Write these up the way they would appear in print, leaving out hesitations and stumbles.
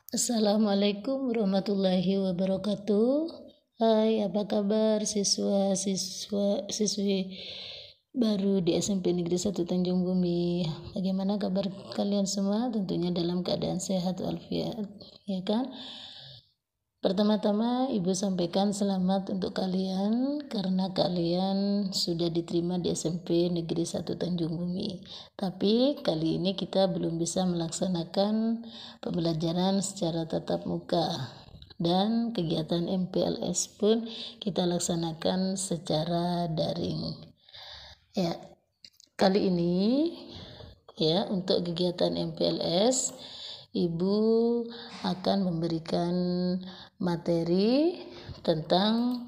Assalamualaikum warahmatullahi wabarakatuh. Hai, apa kabar siswi baru di SMP Negeri 1 Tanjung Bumi? Bagaimana kabar kalian semua? Tentunya dalam keadaan sehat walafiat, ya kan? Pertama-tama Ibu sampaikan selamat untuk kalian karena kalian sudah diterima di SMP Negeri 1 Tanjung Bumi. Tapi kali ini kita belum bisa melaksanakan pembelajaran secara tatap muka dan kegiatan MPLS pun kita laksanakan secara daring. Ya, kali ini ya untuk kegiatan MPLS Ibu akan memberikan materi tentang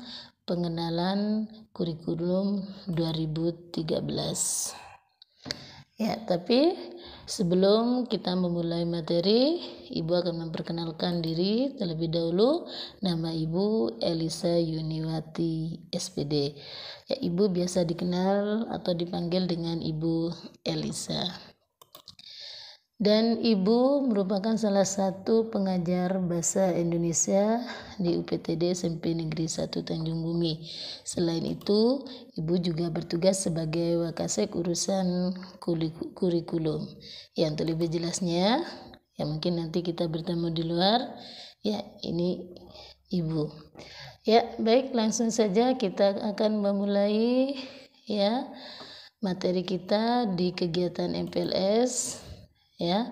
pengenalan kurikulum 2013. Ya, tapi sebelum kita memulai materi, Ibu akan memperkenalkan diri terlebih dahulu. Nama Ibu Elisa Yuniwati SPD. Ya, Ibu biasa dikenal atau dipanggil dengan Ibu Elisa. Dan Ibu merupakan salah satu pengajar bahasa Indonesia di UPTD SMP Negeri 1 Tanjung Bumi. Selain itu, Ibu juga bertugas sebagai wakasek urusan kurikulum. Ya, untuk lebih jelasnya, ya mungkin nanti kita bertemu di luar. Ya, ini Ibu. Ya, baik, langsung saja kita akan memulai ya materi kita di kegiatan MPLS. Ya,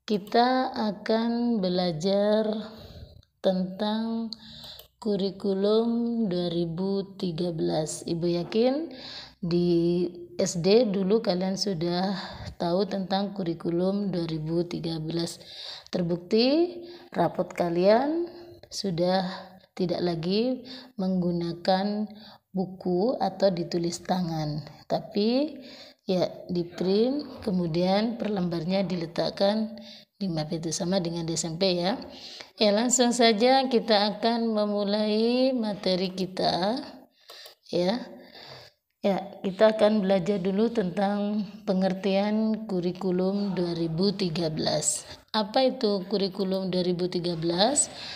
kita akan belajar tentang kurikulum 2013. Ibu yakin di SD dulu kalian sudah tahu tentang kurikulum 2013. Terbukti rapot kalian sudah tidak lagi menggunakan buku atau ditulis tangan, tapi ya di print, kemudian per lembarnya diletakkan di map. Itu sama dengan di SMP ya. Ya, langsung saja kita akan memulai materi kita ya. Ya, kita akan belajar dulu tentang pengertian kurikulum 2013. Apa itu kurikulum 2013?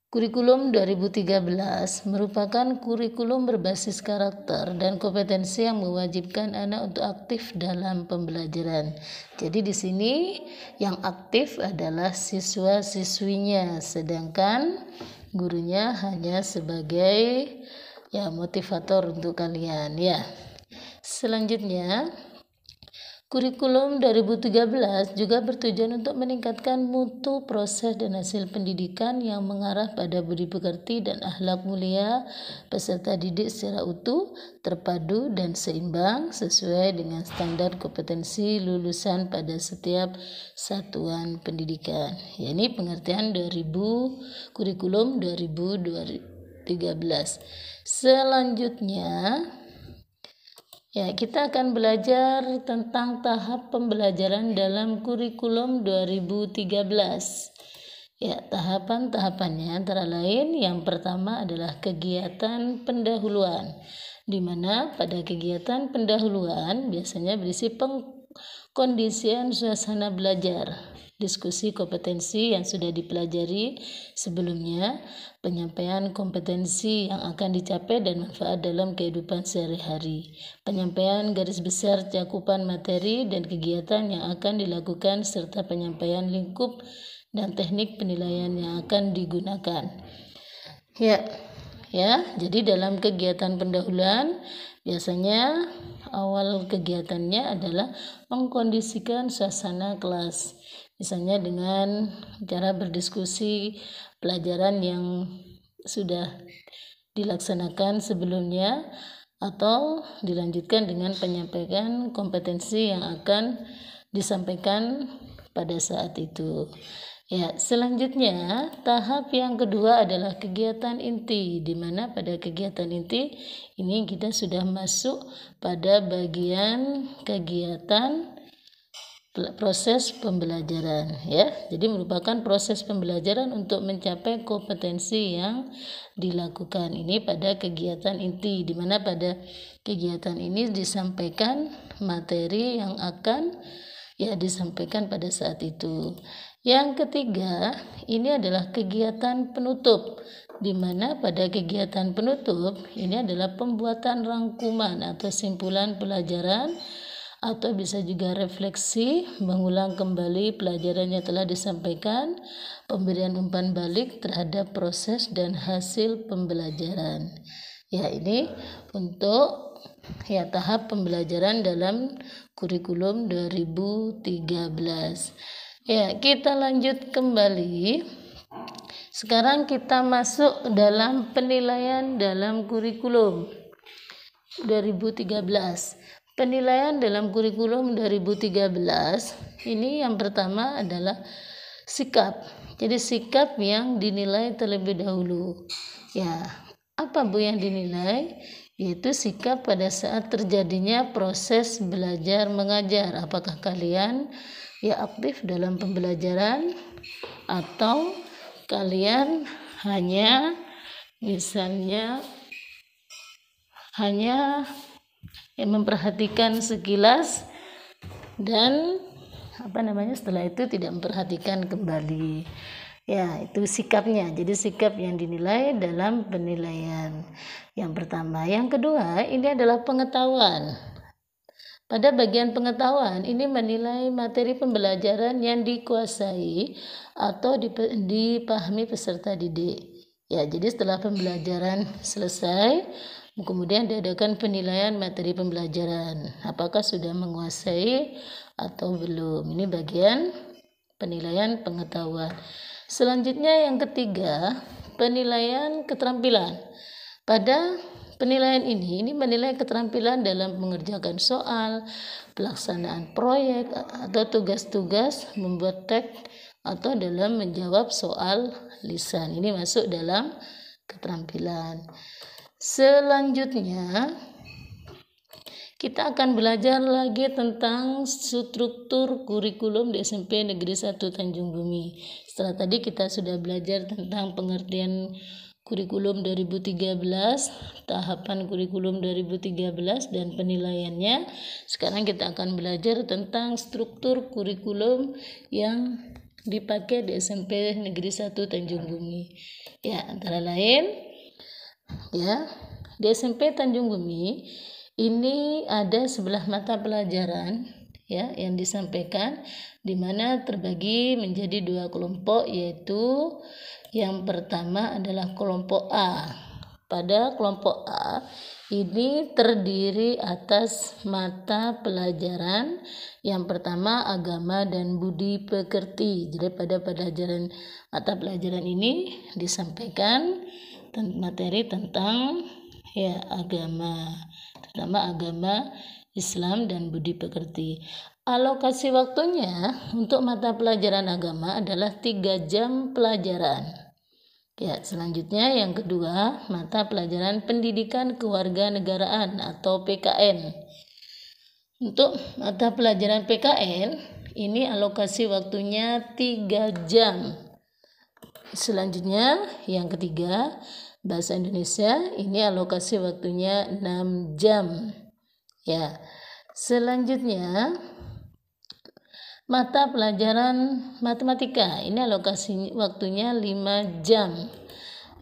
Kurikulum 2013 merupakan kurikulum berbasis karakter dan kompetensi yang mewajibkan anak untuk aktif dalam pembelajaran. Jadi di sini yang aktif adalah siswa-siswinya, sedangkan gurunya hanya sebagai ya motivator untuk kalian ya. Selanjutnya, kurikulum 2013 juga bertujuan untuk meningkatkan mutu proses dan hasil pendidikan yang mengarah pada budi pekerti dan akhlak mulia peserta didik secara utuh, terpadu dan seimbang sesuai dengan standar kompetensi lulusan pada setiap satuan pendidikan. Ya, ini pengertian kurikulum 2013. Selanjutnya ya, kita akan belajar tentang tahap pembelajaran dalam kurikulum 2013. Ya, tahapan-tahapannya antara lain yang pertama adalah kegiatan pendahuluan, di mana pada kegiatan pendahuluan biasanya berisi pengkondisian suasana belajar, diskusi kompetensi yang sudah dipelajari sebelumnya, penyampaian kompetensi yang akan dicapai dan manfaat dalam kehidupan sehari-hari, penyampaian garis besar cakupan materi dan kegiatan yang akan dilakukan, serta penyampaian lingkup dan teknik penilaian yang akan digunakan. Ya, jadi dalam kegiatan pendahuluan biasanya awal kegiatannya adalah mengkondisikan suasana kelas. Misalnya dengan cara berdiskusi pelajaran yang sudah dilaksanakan sebelumnya atau dilanjutkan dengan penyampaian kompetensi yang akan disampaikan pada saat itu. Ya, selanjutnya tahap yang kedua adalah kegiatan inti, di mana pada kegiatan inti ini kita sudah masuk pada bagian kegiatan proses pembelajaran ya. Jadi merupakan proses pembelajaran untuk mencapai kompetensi yang dilakukan ini pada kegiatan inti, di mana pada kegiatan ini disampaikan materi yang akan ya disampaikan pada saat itu. Yang ketiga, ini adalah kegiatan penutup, di mana pada kegiatan penutup ini adalah pembuatan rangkuman atau simpulan pelajaran, atau bisa juga refleksi, mengulang kembali pelajaran yang telah disampaikan, pemberian umpan balik terhadap proses dan hasil pembelajaran. Ya, ini untuk tahap pembelajaran dalam kurikulum 2013. Ya, kita lanjut kembali. Sekarang kita masuk dalam penilaian dalam kurikulum 2013. Penilaian dalam kurikulum 2013 ini yang pertama adalah sikap. Jadi sikap yang dinilai terlebih dahulu. Ya, apa Bu yang dinilai? Yaitu sikap pada saat terjadinya proses belajar mengajar. Apakah kalian aktif dalam pembelajaran, atau kalian hanya memperhatikan sekilas dan setelah itu tidak memperhatikan kembali. Ya, itu sikapnya. Jadi sikap yang dinilai dalam penilaian yang pertama. Yang kedua, ini adalah pengetahuan. Pada bagian pengetahuan, ini menilai materi pembelajaran yang dikuasai atau dipahami peserta didik. Ya, jadi setelah pembelajaran selesai, kemudian diadakan penilaian materi pembelajaran. Apakah sudah menguasai atau belum? Ini bagian penilaian pengetahuan. Selanjutnya yang ketiga, penilaian keterampilan. Pada penilaian ini menilai keterampilan dalam mengerjakan soal, pelaksanaan proyek atau tugas-tugas, membuat teks atau dalam menjawab soal lisan. Ini masuk dalam keterampilan. Selanjutnya kita akan belajar lagi tentang struktur kurikulum di SMP Negeri 1 Tanjung Bumi. Setelah tadi kita sudah belajar tentang pengertian kurikulum 2013, tahapan kurikulum 2013 dan penilaiannya. Sekarang kita akan belajar tentang struktur kurikulum yang dipakai di SMP Negeri 1 Tanjung Bumi. Ya, antara lain di SMP Tanjung Bumi ini ada 11 mata pelajaran yang disampaikan, di mana terbagi menjadi 2 kelompok, yaitu yang pertama adalah kelompok A. Pada kelompok A ini terdiri atas mata pelajaran yang pertama agama dan budi pekerti. Jadi pada pelajaran mata pelajaran ini disampaikan materi tentang agama, terutama agama Islam dan budi pekerti. Alokasi waktunya untuk mata pelajaran agama adalah 3 jam pelajaran. Ya, selanjutnya yang kedua, mata pelajaran pendidikan kewarganegaraan atau PKN. Untuk mata pelajaran PKN, ini alokasi waktunya 3 jam. Selanjutnya yang ketiga, bahasa Indonesia, ini alokasi waktunya 6 jam. Ya. Selanjutnya mata pelajaran matematika, ini alokasi waktunya 5 jam.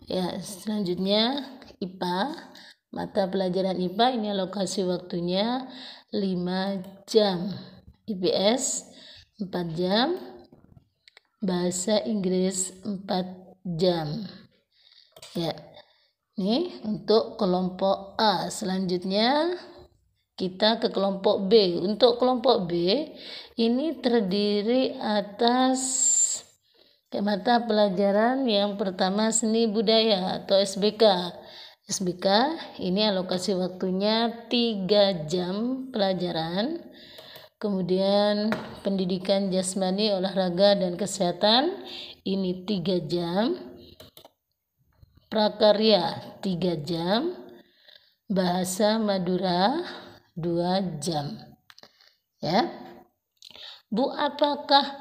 Ya, selanjutnya IPA, mata pelajaran IPA ini alokasi waktunya 5 jam. IPS 4 jam. Bahasa Inggris 4 jam. Ya. Ini untuk kelompok A. Selanjutnya kita ke kelompok B. Untuk kelompok B ini terdiri atas mata pelajaran yang pertama seni budaya atau SBK. SBK ini alokasi waktunya 3 jam pelajaran. Kemudian pendidikan jasmani, olahraga dan kesehatan ini 3 jam. Prakarya 3 jam. Bahasa Madura 2 jam. Ya. Bu, apakah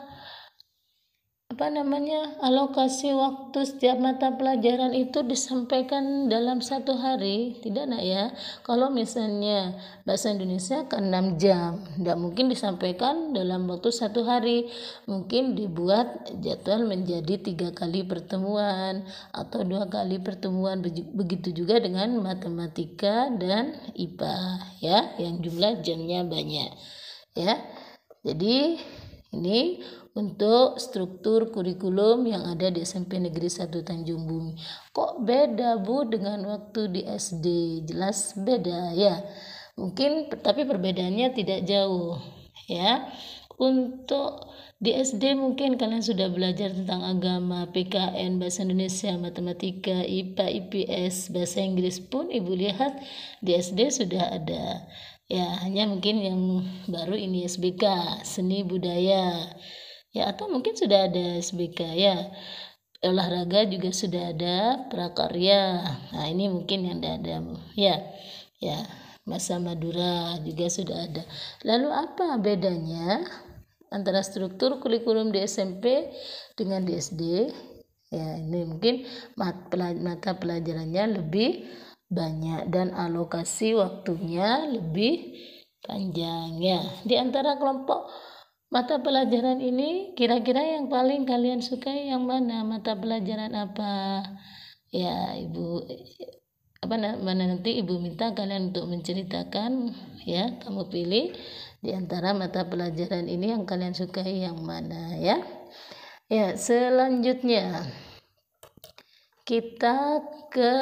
alokasi waktu setiap mata pelajaran itu disampaikan dalam satu hari, tidak nak ya. Kalau misalnya bahasa Indonesia kan 6 jam, tidak mungkin disampaikan dalam waktu satu hari, mungkin dibuat jadwal menjadi 3 kali pertemuan atau 2 kali pertemuan. Begitu juga dengan matematika dan IPA ya, yang jumlah jamnya banyak ya. Jadi ini untuk struktur kurikulum yang ada di SMP Negeri 1 Tanjung Bumi. Kok beda Bu dengan waktu di SD? Jelas beda ya. Mungkin tapi perbedaannya tidak jauh ya. Untuk di SD mungkin kalian sudah belajar tentang agama, PKN, bahasa Indonesia, matematika, IPA, IPS, bahasa Inggris pun Ibu lihat di SD sudah ada. Ya, hanya mungkin yang baru ini SBK, seni budaya. Ya, atau mungkin sudah ada SBK ya. Olahraga juga sudah ada, prakarya. Nah, ini mungkin yang tidak ada. Ya. Ya, masa Madura juga sudah ada. Lalu apa bedanya antara struktur kurikulum di SMP dengan di SD? Ya, ini mungkin mata pelajarannya lebih banyak dan alokasi waktunya lebih panjang ya. Di antara kelompok mata pelajaran ini kira-kira yang paling kalian sukai yang mana? Mata pelajaran apa? Ya, Ibu nanti Ibu minta kalian untuk menceritakan ya, kamu pilih di antara mata pelajaran ini yang kalian sukai yang mana ya. Ya, selanjutnya kita ke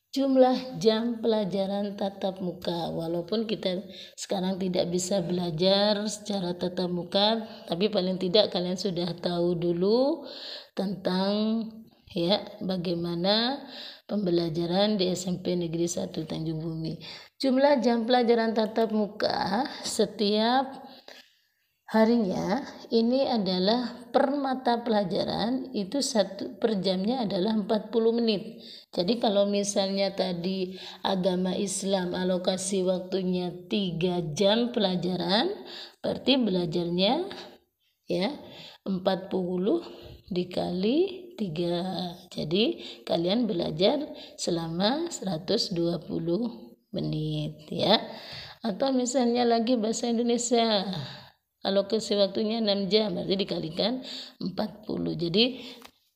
jumlah jam pelajaran tatap muka. Walaupun kita sekarang tidak bisa belajar secara tatap muka, tapi paling tidak kalian sudah tahu dulu tentang ya bagaimana pembelajaran di SMP Negeri 1 Tanjung Bumi. Jumlah jam pelajaran tatap muka setiap harinya ini adalah per mata pelajaran itu per jamnya adalah 40 menit. Jadi kalau misalnya tadi agama Islam alokasi waktunya 3 jam pelajaran, berarti belajarnya ya 40 dikali 3. Jadi kalian belajar selama 120 menit ya. Atau misalnya lagi bahasa Indonesia, alokasi waktunya 6 jam, berarti dikalikan 40. Jadi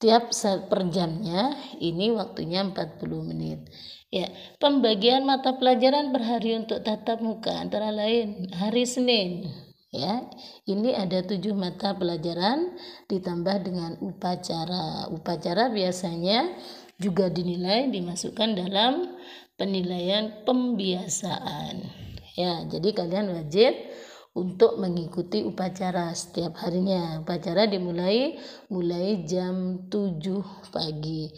tiap per jamnya ini waktunya 40 menit. Ya, pembagian mata pelajaran per hari untuk tatap muka antara lain hari Senin. Ya, ini ada 7 mata pelajaran ditambah dengan upacara. Upacara biasanya juga dinilai dimasukkan dalam penilaian pembiasaan. Ya, jadi kalian wajib untuk mengikuti upacara setiap harinya. Upacara dimulai jam 7 pagi.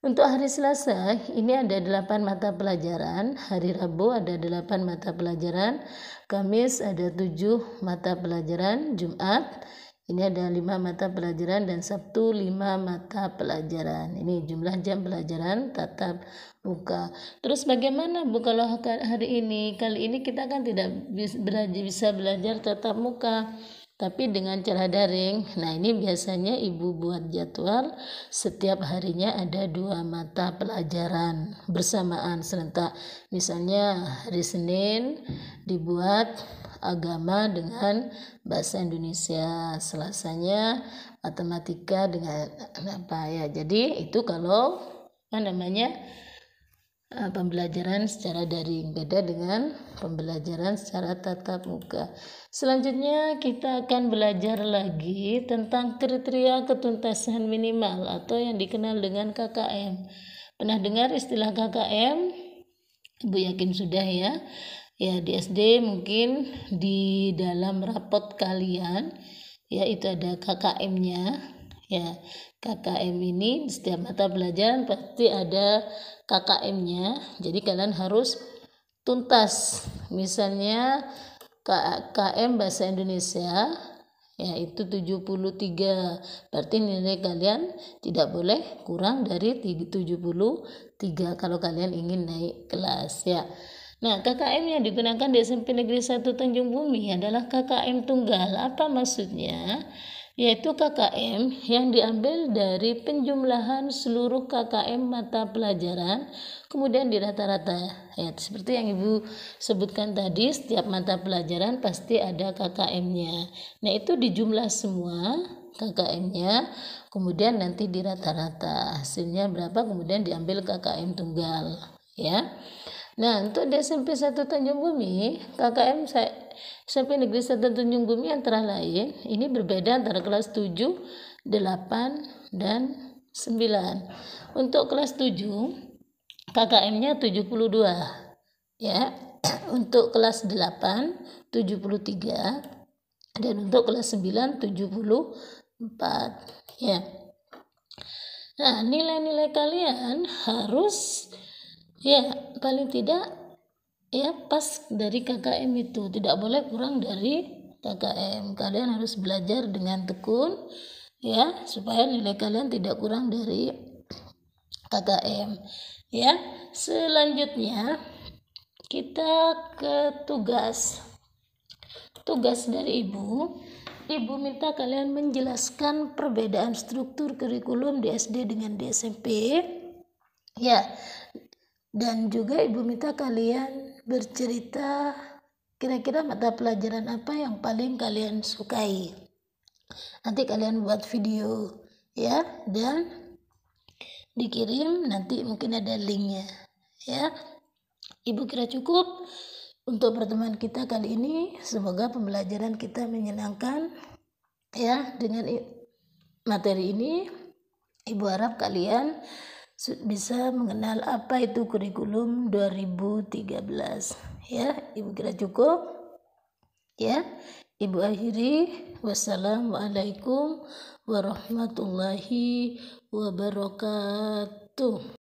Untuk hari Selasa ini ada 8 mata pelajaran, hari Rabu ada 8 mata pelajaran, Kamis ada 7 mata pelajaran, Jumat ini ada 5 mata pelajaran dan Sabtu 5 mata pelajaran. Ini jumlah jam pelajaran tatap muka. Terus bagaimana Bu kalau hari ini? Kali ini kita kan tidak bisa belajar tatap muka, tapi dengan cara daring. Nah, ini biasanya Ibu buat jadwal setiap harinya ada 2 mata pelajaran bersamaan serentak. Misalnya hari Senin dibuat agama dengan bahasa Indonesia, Selasanya matematika dengan apa ya. Jadi itu kalau pembelajaran secara daring, beda dengan pembelajaran secara tatap muka. Selanjutnya kita akan belajar lagi tentang kriteria ketuntasan minimal atau yang dikenal dengan KKM. Pernah dengar istilah KKM? Ibu yakin sudah ya. Ya, di SD mungkin di dalam rapot kalian ya itu ada KKM-nya. Ya, KKM ini setiap mata pelajaran pasti ada KKM-nya. Jadi kalian harus tuntas. Misalnya KKM bahasa Indonesia yaitu 73. Berarti nilai kalian tidak boleh kurang dari 73 kalau kalian ingin naik kelas ya. Nah, KKM yang digunakan di SMP Negeri 1 Tanjung Bumi adalah KKM tunggal. Apa maksudnya? yaitu KKM yang diambil dari penjumlahan seluruh KKM mata pelajaran kemudian di rata-rata. Ya, seperti yang Ibu sebutkan tadi, setiap mata pelajaran pasti ada KKM-nya. Nah, itu dijumlah semua KKM-nya, kemudian nanti di rata-rata. Hasilnya berapa kemudian diambil KKM tunggal, ya. Nah, untuk di SMP 1 Tanjung Bumi, KKM SMP Negeri 1 Tanjung Bumi antara lain, ini berbeda antara kelas 7, 8, dan 9. Untuk kelas 7, KKM-nya 72. Ya. Untuk kelas 8, 73. Dan untuk kelas 9, 74. Ya. Nah, nilai-nilai kalian harus paling tidak pas dari KKM itu, tidak boleh kurang dari KKM. Kalian harus belajar dengan tekun supaya nilai kalian tidak kurang dari KKM. Selanjutnya kita ke tugas dari Ibu minta kalian menjelaskan perbedaan struktur kurikulum di SD dengan di SMP. Dan juga Ibu minta kalian bercerita kira-kira mata pelajaran apa yang paling kalian sukai. Nanti kalian buat video dan dikirim, nanti mungkin ada linknya. Ibu kira cukup untuk pertemuan kita kali ini. Semoga pembelajaran kita menyenangkan. Dengan materi ini Ibu harap kalian bisa mengenal apa itu kurikulum 2013. Ibu kira cukup. Ibu akhiri. Wassalamualaikum warahmatullahi wabarakatuh.